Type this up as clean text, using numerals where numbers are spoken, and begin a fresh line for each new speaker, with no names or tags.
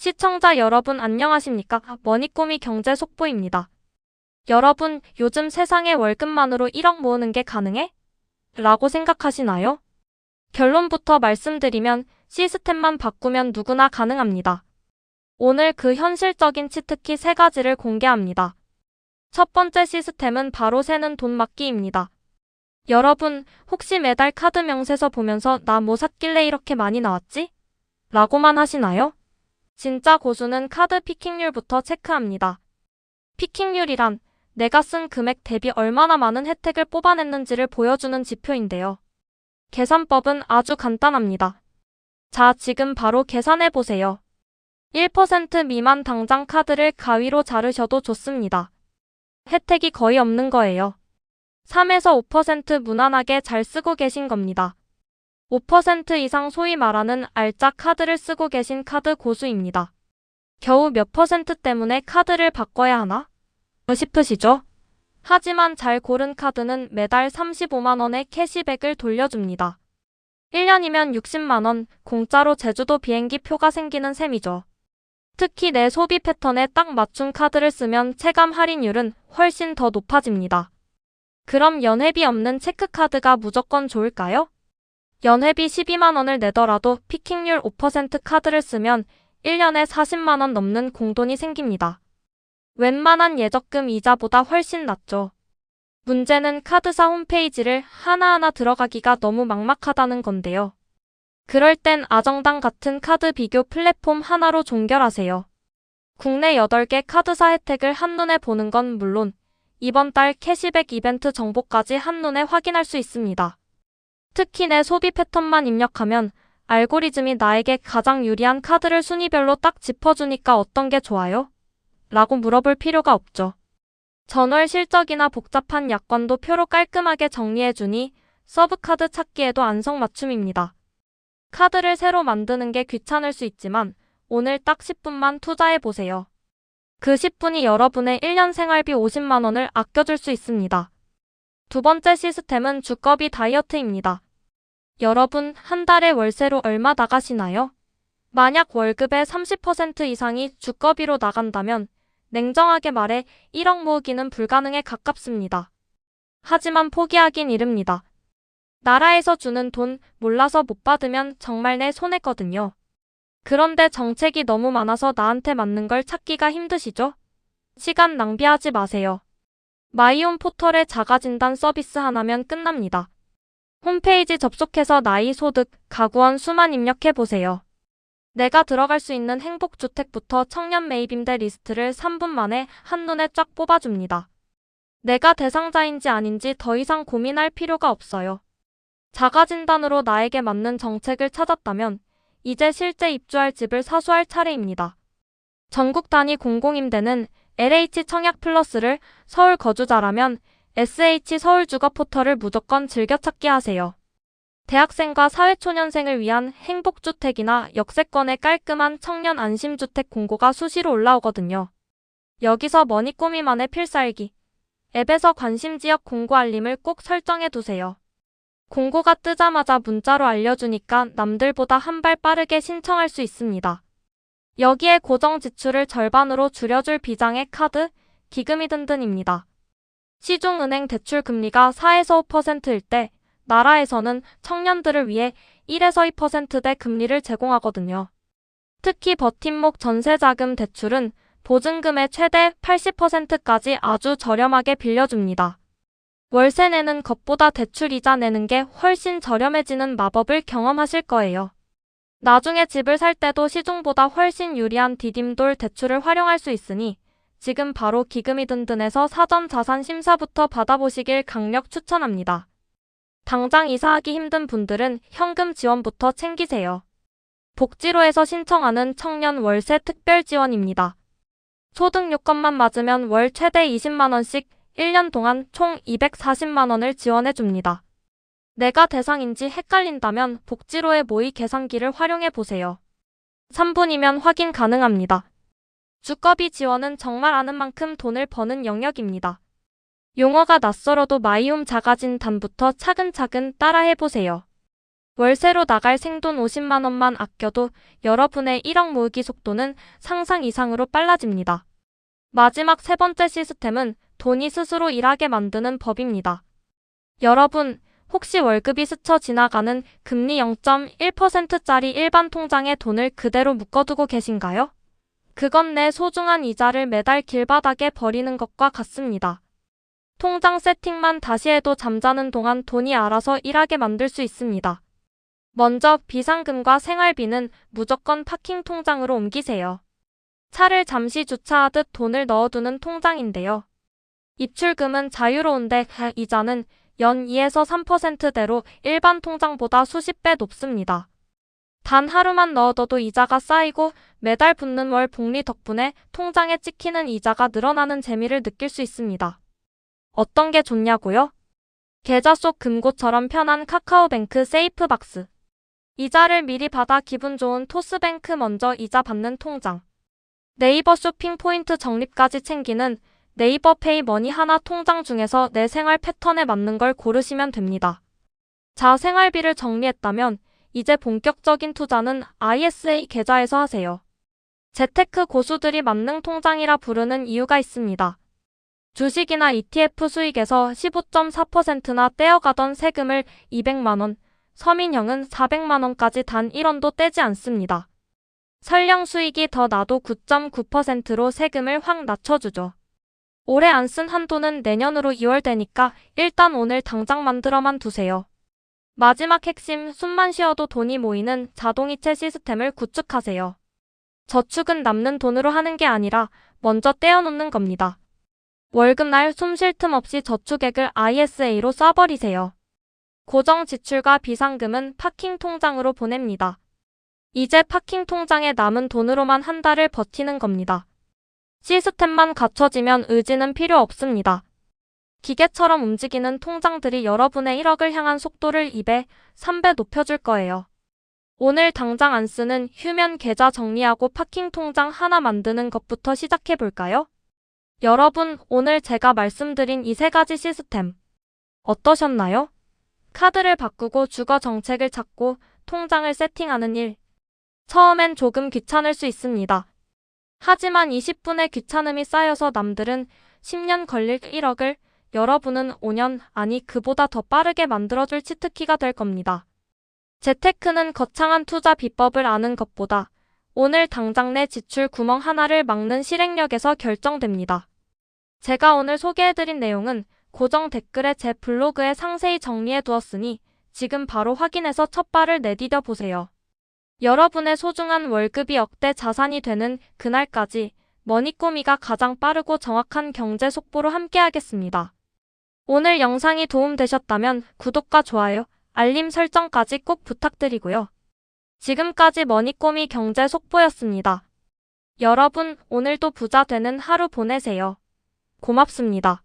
시청자 여러분 안녕하십니까? 머니꼬미 경제 속보입니다. 여러분, 요즘 세상에 월급만으로 1억 모으는 게 가능해? 라고 생각하시나요? 결론부터 말씀드리면 시스템만 바꾸면 누구나 가능합니다. 오늘 그 현실적인 치트키 3가지를 공개합니다. 첫 번째 시스템은 바로 새는 돈 막기입니다. 여러분, 혹시 매달 카드 명세서 보면서 나 뭐 샀길래 이렇게 많이 나왔지? 라고만 하시나요? 진짜 고수는 카드 피킹률부터 체크합니다. 피킹률이란 내가 쓴 금액 대비 얼마나 많은 혜택을 뽑아냈는지를 보여주는 지표인데요. 계산법은 아주 간단합니다. 자, 지금 바로 계산해보세요. 1% 미만 당장 카드를 가위로 자르셔도 좋습니다. 혜택이 거의 없는 거예요. 3에서 5% 무난하게 잘 쓰고 계신 겁니다. 5% 이상 소위 말하는 알짜 카드를 쓰고 계신 카드 고수입니다. 겨우 몇 퍼센트 때문에 카드를 바꿔야 하나? 싶으시죠? 하지만 잘 고른 카드는 매달 35만원의 캐시백을 돌려줍니다. 1년이면 60만원, 공짜로 제주도 비행기 표가 생기는 셈이죠. 특히 내 소비 패턴에 딱 맞춘 카드를 쓰면 체감 할인율은 훨씬 더 높아집니다. 그럼 연회비 없는 체크카드가 무조건 좋을까요? 연회비 12만원을 내더라도 피킹률 5% 카드를 쓰면 1년에 40만원 넘는 공돈이 생깁니다. 웬만한 예적금 이자보다 훨씬 낫죠. 문제는 카드사 홈페이지를 하나하나 들어가기가 너무 막막하다는 건데요. 그럴 땐 아정당 같은 카드 비교 플랫폼 하나로 종결하세요. 국내 8개 카드사 혜택을 한눈에 보는 건 물론 이번 달 캐시백 이벤트 정보까지 한눈에 확인할 수 있습니다. 특히 내 소비 패턴만 입력하면 알고리즘이 나에게 가장 유리한 카드를 순위별로 딱 짚어주니까 어떤 게 좋아요? 라고 물어볼 필요가 없죠. 전월 실적이나 복잡한 약관도 표로 깔끔하게 정리해주니 서브카드 찾기에도 안성맞춤입니다. 카드를 새로 만드는 게 귀찮을 수 있지만 오늘 딱 10분만 투자해보세요. 그 10분이 여러분의 1년 생활비 50만원을 아껴줄 수 있습니다. 두 번째 시스템은 두꺼비 다이어트입니다. 여러분, 한 달에 월세로 얼마 나가시나요? 만약 월급의 30% 이상이 두꺼비로 나간다면 냉정하게 말해 1억 모으기는 불가능에 가깝습니다. 하지만 포기하긴 이릅니다. 나라에서 주는 돈 몰라서 못 받으면 정말 내 손해거든요. 그런데 정책이 너무 많아서 나한테 맞는 걸 찾기가 힘드시죠? 시간 낭비하지 마세요. 마이홈 포털의 자가진단 서비스 하나면 끝납니다. 홈페이지 접속해서 나이, 소득, 가구원 수만 입력해보세요. 내가 들어갈 수 있는 행복주택부터 청년 매입임대 리스트를 3분 만에 한눈에 쫙 뽑아줍니다. 내가 대상자인지 아닌지 더 이상 고민할 필요가 없어요. 자가진단으로 나에게 맞는 정책을 찾았다면 이제 실제 입주할 집을 사수할 차례입니다. 전국 단위 공공임대는 LH 청약 플러스를 서울 거주자라면 SH 서울주거 포털을 무조건 즐겨찾기 하세요. 대학생과 사회초년생을 위한 행복주택이나 역세권의 깔끔한 청년 안심주택 공고가 수시로 올라오거든요. 여기서 머니꼬미만의 필살기. 앱에서 관심지역 공고 알림을 꼭 설정해두세요. 공고가 뜨자마자 문자로 알려주니까 남들보다 한 발 빠르게 신청할 수 있습니다. 여기에 고정 지출을 절반으로 줄여줄 비장의 카드, 기금이 든든입니다. 시중은행 대출 금리가 4에서 5%일 때 나라에서는 청년들을 위해 1에서 2%대 금리를 제공하거든요. 특히 버팀목 전세자금 대출은 보증금의 최대 80%까지 아주 저렴하게 빌려줍니다. 월세 내는 것보다 대출 이자 내는 게 훨씬 저렴해지는 마법을 경험하실 거예요. 나중에 집을 살 때도 시중보다 훨씬 유리한 디딤돌 대출을 활용할 수 있으니 지금 바로 기금이 든든해서 사전 자산 심사부터 받아보시길 강력 추천합니다. 당장 이사하기 힘든 분들은 현금 지원부터 챙기세요. 복지로에서 신청하는 청년 월세 특별 지원입니다. 소득 요건만 맞으면 월 최대 20만원씩 1년 동안 총 240만원을 지원해줍니다. 내가 대상인지 헷갈린다면 복지로의 모의 계산기를 활용해보세요. 3분이면 확인 가능합니다. 두꺼비 지원은 정말 아는 만큼 돈을 버는 영역입니다. 용어가 낯설어도 마이홈 자가진단부터 차근차근 따라해보세요. 월세로 나갈 생돈 50만 원만 아껴도 여러분의 1억 모으기 속도는 상상 이상으로 빨라집니다. 마지막 세 번째 시스템은 돈이 스스로 일하게 만드는 법입니다. 여러분, 혹시 월급이 스쳐 지나가는 금리 0.1%짜리 일반 통장에 돈을 그대로 묶어두고 계신가요? 그건 내 소중한 이자를 매달 길바닥에 버리는 것과 같습니다. 통장 세팅만 다시 해도 잠자는 동안 돈이 알아서 일하게 만들 수 있습니다. 먼저 비상금과 생활비는 무조건 파킹 통장으로 옮기세요. 차를 잠시 주차하듯 돈을 넣어두는 통장인데요. 입출금은 자유로운데 이자는 연 2에서 3%대로 일반 통장보다 수십 배 높습니다. 단 하루만 넣어둬도 이자가 쌓이고 매달 붙는 월 복리 덕분에 통장에 찍히는 이자가 늘어나는 재미를 느낄 수 있습니다. 어떤 게 좋냐고요? 계좌 속 금고처럼 편한 카카오뱅크 세이프박스. 이자를 미리 받아 기분 좋은 토스뱅크 먼저 이자 받는 통장. 네이버 쇼핑 포인트 적립까지 챙기는 네이버 페이머니 하나 통장 중에서 내 생활 패턴에 맞는 걸 고르시면 됩니다. 자, 생활비를 정리했다면 이제 본격적인 투자는 ISA 계좌에서 하세요. 재테크 고수들이 만능 통장이라 부르는 이유가 있습니다. 주식이나 ETF 수익에서 15.4%나 떼어가던 세금을 200만 원, 서민형은 400만 원까지 단 1원도 떼지 않습니다. 설령 수익이 더 나도 9.9%로 세금을 확 낮춰주죠. 올해 안 쓴 한도는 내년으로 2월 되니까 일단 오늘 당장 만들어만 두세요. 마지막 핵심, 숨만 쉬어도 돈이 모이는 자동이체 시스템을 구축하세요. 저축은 남는 돈으로 하는 게 아니라 먼저 떼어놓는 겁니다. 월급날 숨 쉴 틈 없이 저축액을 ISA로 쏴버리세요. 고정 지출과 비상금은 파킹 통장으로 보냅니다. 이제 파킹 통장에 남은 돈으로만 한 달을 버티는 겁니다. 시스템만 갖춰지면 의지는 필요 없습니다. 기계처럼 움직이는 통장들이 여러분의 1억을 향한 속도를 2배, 3배 높여줄 거예요. 오늘 당장 안 쓰는 휴면 계좌 정리하고 파킹 통장 하나 만드는 것부터 시작해 볼까요? 여러분, 오늘 제가 말씀드린 이 세 가지 시스템 어떠셨나요? 카드를 바꾸고 주거 정책을 찾고 통장을 세팅하는 일. 처음엔 조금 귀찮을 수 있습니다. 하지만 20분의 귀찮음이 쌓여서 남들은 10년 걸릴 1억을 여러분은 5년, 아니 그보다 더 빠르게 만들어줄 치트키가 될 겁니다. 재테크는 거창한 투자 비법을 아는 것보다 오늘 당장 내 지출 구멍 하나를 막는 실행력에서 결정됩니다. 제가 오늘 소개해드린 내용은 고정 댓글에 제 블로그에 상세히 정리해 두었으니 지금 바로 확인해서 첫 발을 내디뎌 보세요. 여러분의 소중한 월급이 억대 자산이 되는 그날까지 머니꼬미가 가장 빠르고 정확한 경제 속보로 함께하겠습니다. 오늘 영상이 도움되셨다면 구독과 좋아요, 알림 설정까지 꼭 부탁드리고요. 지금까지 머니꼬미 경제 속보였습니다. 여러분, 오늘도 부자 되는 하루 보내세요. 고맙습니다.